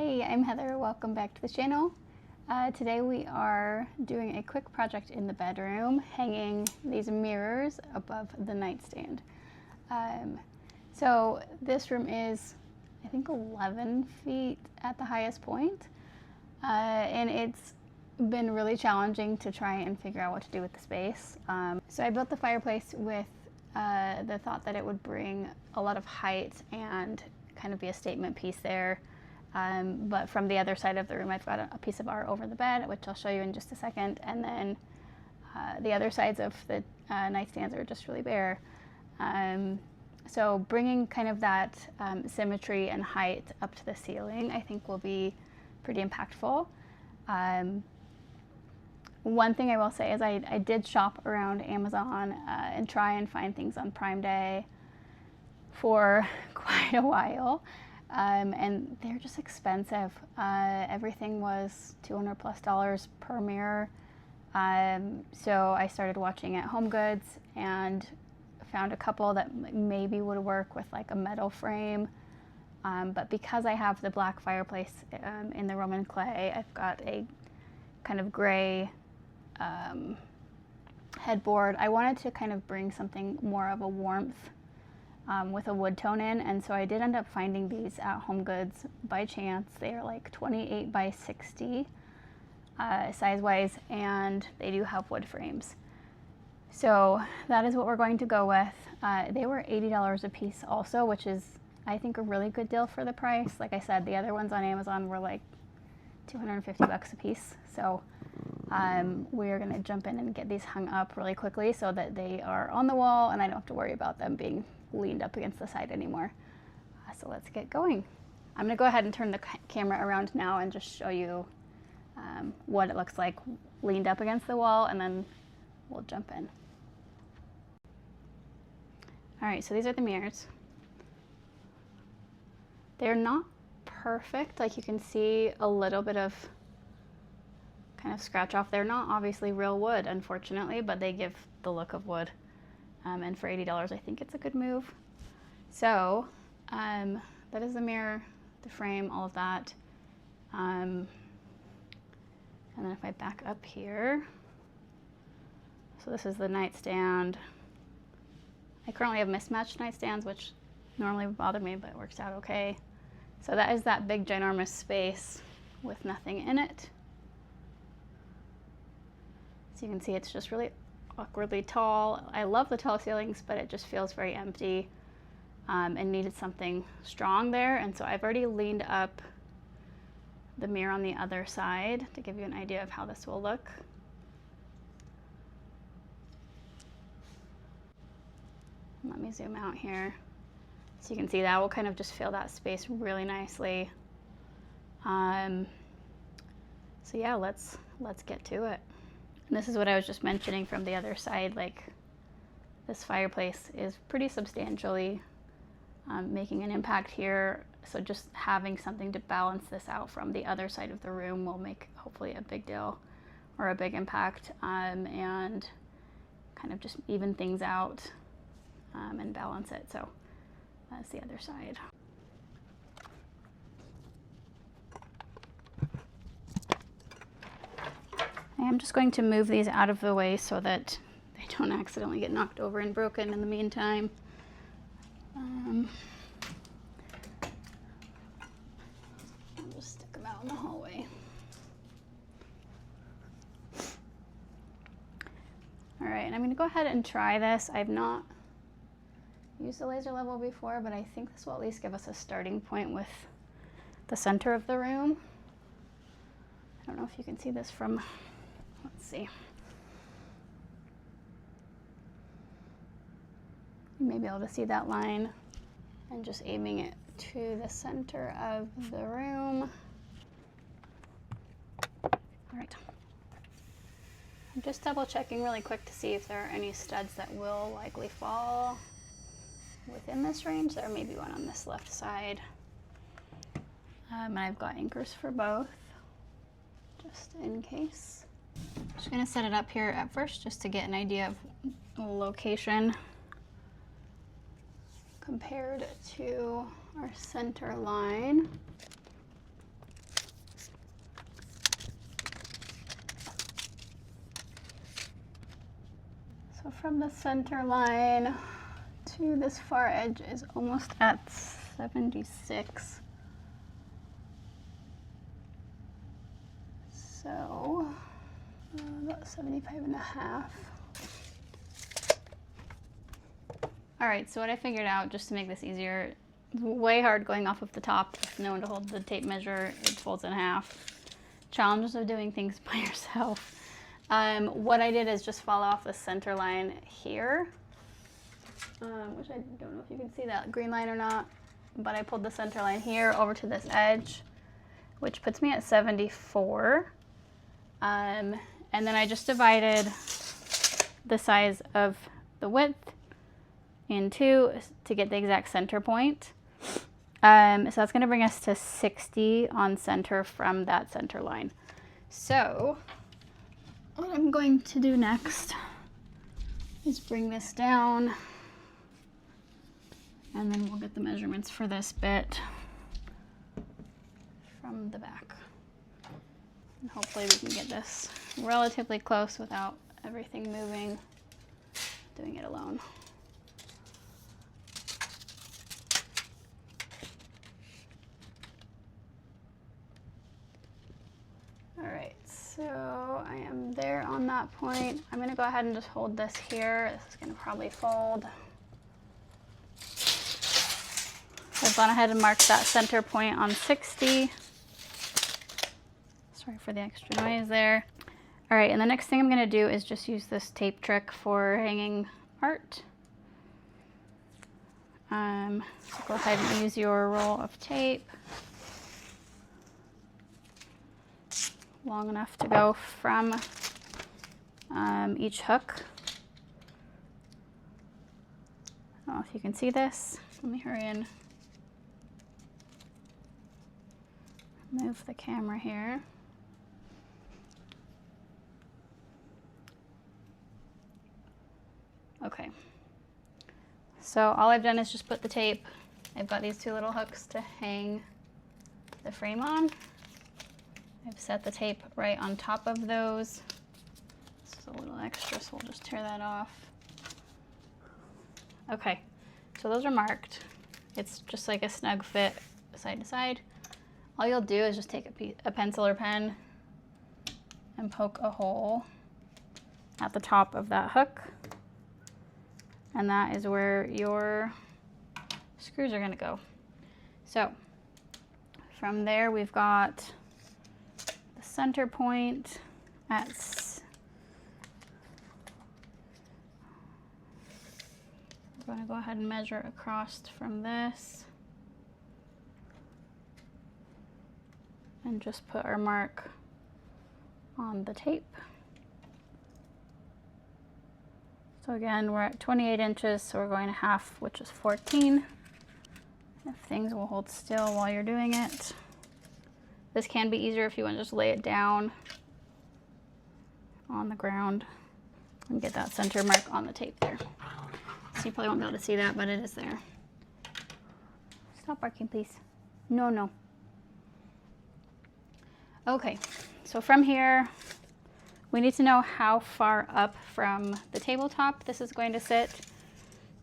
Hey, I'm Heather. Welcome back to the channel. Today we are doing a quick project in the bedroom, hanging these mirrors above the nightstand. So this room is, I think, 11 feet at the highest point, and it's been really challenging to try and figure out what to do with the space. So I built the fireplace with the thought that it would bring a lot of height and kind of be a statement piece there. But from the other side of the room, I've got a piece of art over the bed, which I'll show you in just a second. And then the other sides of the nightstands are just really bare. So bringing kind of that symmetry and height up to the ceiling, I think will be pretty impactful. One thing I will say is I did shop around Amazon and try and find things on Prime Day for quite a while. And they're just expensive. Everything was $200+ per mirror. So I started watching at HomeGoods and found a couple that maybe would work with like a metal frame. But because I have the black fireplace in the Roman clay, I've got a kind of gray headboard. I wanted to kind of bring something more of a warmth with a wood tone in, and so I did end up finding these at HomeGoods by chance. They are like 28 by 60 size-wise, and they do have wood frames. So that is what we're going to go with. They were $80 a piece also, which is, I think, a really good deal for the price. Like I said, the other ones on Amazon were like $250 a piece. So we're gonna jump in and get these hung up really quickly so that they are on the wall and I don't have to worry about them being leaned up against the side anymore. So let's get going. I'm gonna go ahead and turn the camera around now and just show you what it looks like leaned up against the wall, and then we'll jump in. All right, so these are the mirrors. They're not perfect. Like, you can see a little bit of kind of scratch off. They're not obviously real wood, unfortunately, but they give the look of wood. And for $80, I think it's a good move. So that is the mirror, the frame, all of that. And then if I back up here, so this is the nightstand. I currently have mismatched nightstands, which normally would bother me, but it works out okay. So that is that big ginormous space with nothing in it. So you can see it's just really awkwardly tall. I love the tall ceilings, but it just feels very empty and needed something strong there. And so I've already leaned up the mirror on the other side to give you an idea of how this will look. Let me zoom out here. So you can see that will kind of just fill that space really nicely. So yeah, let's get to it. And this is what I was just mentioning from the other side, like this fireplace is pretty substantially making an impact here. So just having something to balance this out from the other side of the room will make hopefully a big deal or a big impact, and kind of just even things out and balance it. So that's the other side. I'm just going to move these out of the way so that they don't accidentally get knocked over and broken in the meantime. I'll just stick them out in the hallway. All right, and I'm gonna go ahead and try this. I've not used the laser level before, but I think this will at least give us a starting point with the center of the room. I don't know if you can see this from, let's see. You may be able to see that line, and just aiming it to the center of the room. All right. I'm just double checking really quick to see if there are any studs that will likely fall within this range. There may be one on this left side. And I've got anchors for both, just in case. Just gonna set it up here at first just to get an idea of location compared to our center line. from the center line to this far edge is almost at 76. So about 75.5. All right, so what I figured out, just to make this easier, it's way hard going off of the top with no one to hold the tape measure. It folds in half. Challenges of doing things by yourself. What I did is just follow off the center line here, which I don't know if you can see that green line or not, but I pulled the center line here over to this edge, which puts me at 74. And then I just divided the size of the width in two to get the exact center point. So that's gonna bring us to 60 on center from that center line. So what I'm going to do next is bring this down, and then we'll get the measurements for this bit from the back. And hopefully we can get this relatively close without everything moving, doing it alone. All right, so I am there on that point. I'm gonna go ahead and just hold this here. This is gonna probably fold. I've gone ahead and marked that center point on 60. Sorry for the extra noise there. All right, and the next thing I'm gonna do is just use this tape trick for hanging art. So go ahead and use your roll of tape. Long enough to go from each hook. I don't know if you can see this. Let me hurry and move the camera here. Okay. So all I've done is just put the tape. I've got these two little hooks to hang the frame on. I've set the tape right on top of those. This is a little extra, so we'll just tear that off. Okay, so those are marked. It's just like a snug fit side to side. All you'll do is just take a pencil or pen and poke a hole at the top of that hook. And that is where your screws are gonna go. So from there, we've got the center point at we're gonna go ahead and measure across from this and just put our mark on the tape. So again, we're at 28 inches, so we're going to half, which is 14. If things will hold still while you're doing it. This can be easier if you want to just lay it down on the ground and get that center mark on the tape there. So you probably won't be able to see that, but it is there. Stop barking, please. No, no. Okay, so from here, we need to know how far up from the tabletop this is going to sit,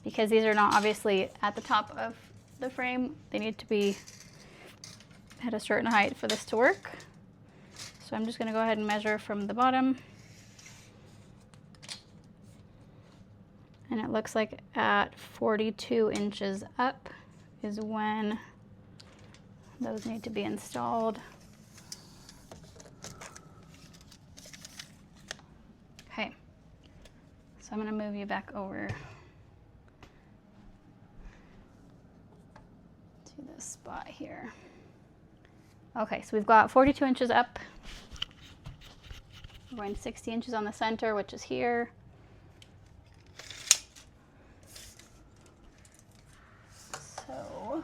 because these are not obviously at the top of the frame. They need to be at a certain height for this to work. So I'm just going to go ahead and measure from the bottom. And it looks like at 42 inches up is when those need to be installed. Okay, so I'm going to move you back over to this spot here. Okay, so we've got 42 inches up. We're going 60 inches on the center, which is here. So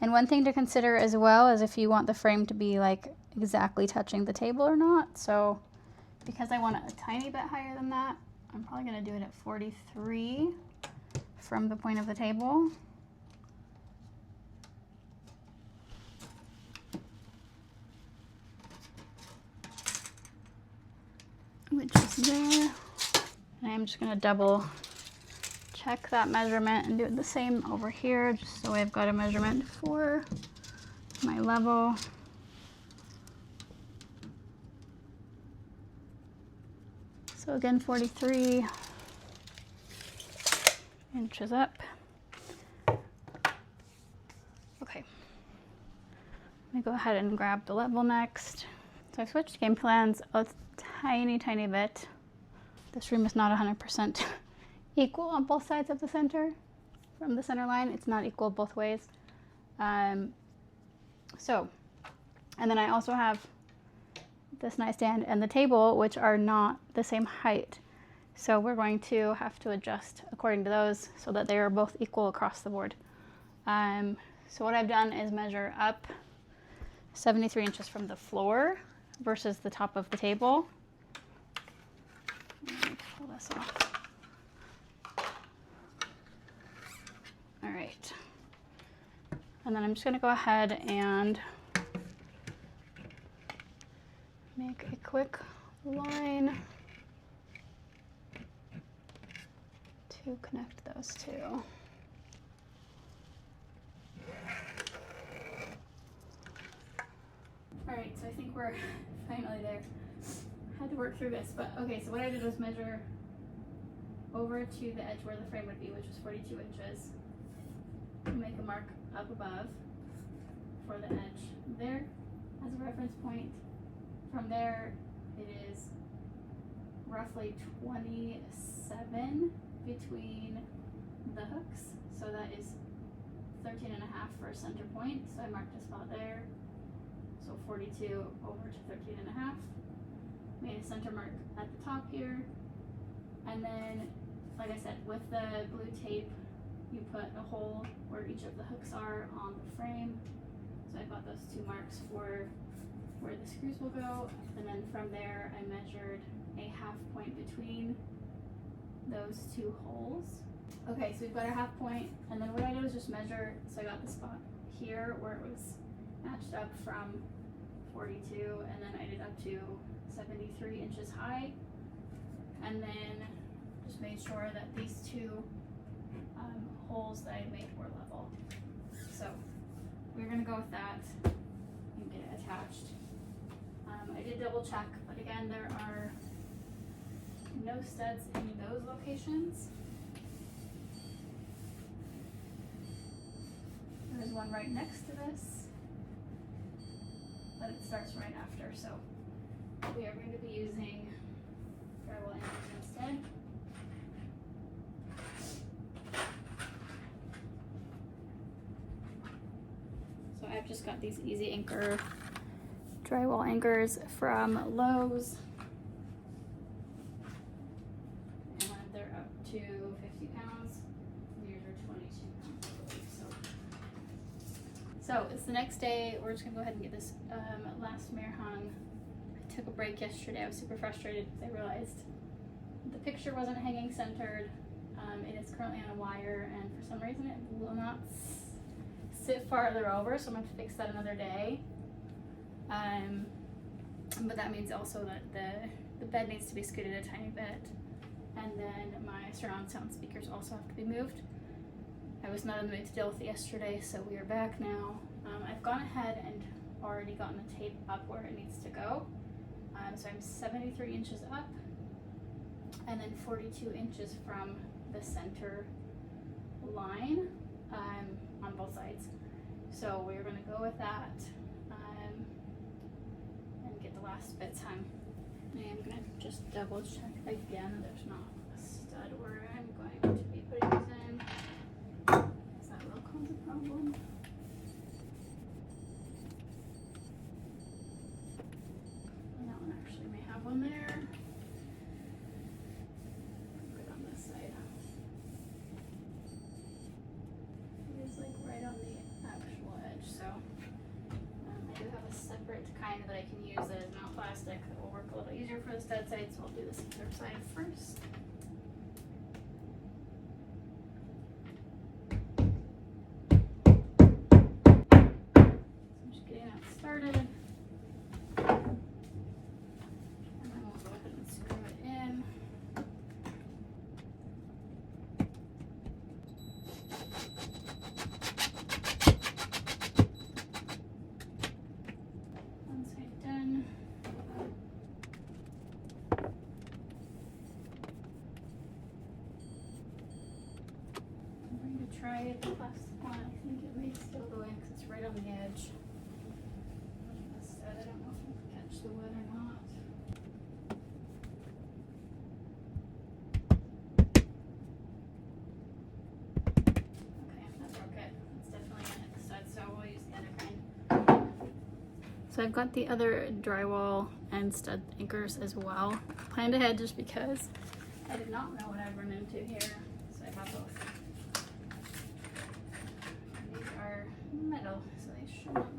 and one thing to consider as well is if you want the frame to be like exactly touching the table or not. So because I want it a tiny bit higher than that, I'm probably going to do it at 43 from the point of the table. inches there. And I'm just gonna double check that measurement and do the same over here, just so I've got a measurement for my level. So again, 43 inches up. Okay, let me go ahead and grab the level next. So I've switched game plans a tiny bit. This room is not 100% equal on both sides of the center. From the center line, it's not equal both ways. And then I also have this nightstand and the table, which are not the same height. So we're going to have to adjust according to those so that they are both equal across the board. So what I've done is measure up 73 inches from the floor versus the top of the table. Let me pull this off. All right. And then I'm just gonna go ahead and make a quick line to connect those two. All right, so I think we're finally there. Had to work through this, but okay, so what I did was measure over to the edge where the frame would be, which was 42 inches. Make a mark up above for the edge there as a reference point. From there, it is roughly 27 between the hooks, so that is 13 and a half for a center point, so I marked a spot there. So 42 over to 13 and a half. Made a center mark at the top here, and then, like I said, with the blue tape, you put a hole where each of the hooks are on the frame. So I got those two marks for where the screws will go, and then from there I measured a half point between those two holes. Okay, so we've got our half point, and then what I did was just measure, so I got the spot here where it was matched up from 42, and then I did up to 73 inches high, and then just made sure that these two holes that I made were level. So we're gonna go with that and get it attached. I did double check, but again, there are no studs in those locations. There's one right next to this, but it starts right after, so we are going to be using drywall anchors instead. So I've just got these easy anchor drywall anchors from Lowe's, and they're up to 50 pounds. These are 22 pounds, I believe. So it's the next day. We're just gonna go ahead and get this last mirror hung. I took a break yesterday. I was super frustrated because I realized the picture wasn't hanging centered. It is currently on a wire, and for some reason it will not sit farther over, so I'm gonna have to fix that another day. But that means also that the bed needs to be scooted a tiny bit, and then my surround sound speakers also have to be moved. I was not in the mood to deal with it yesterday, so we are back now. I've gone ahead and already gotten the tape up where it needs to go. So I'm 73 inches up, and then 42 inches from the center line on both sides. So we're going to go with that and get the last bits hung. I am going to just double check again there's not a stud where I'm going to be putting these in. That will cause a problem. And that one actually may have one there. Put it on this side. It is like right on the actual edge, so I do have a separate kind that I can use that is not plastic that will work a little easier for the stud side, so I'll do this other side first. Started, and then we'll go ahead and screw it get the plastic one. I think it may still go in because it's right on the edge. I don't know if it'll catch the wood or not. Okay, that broke it. It's definitely gonna hit the stud, so we'll use the other kind. So I've got the other drywall and stud anchors as well. Planned ahead just because I did not know what I'd run into here, so I have both. These are metal, so they should not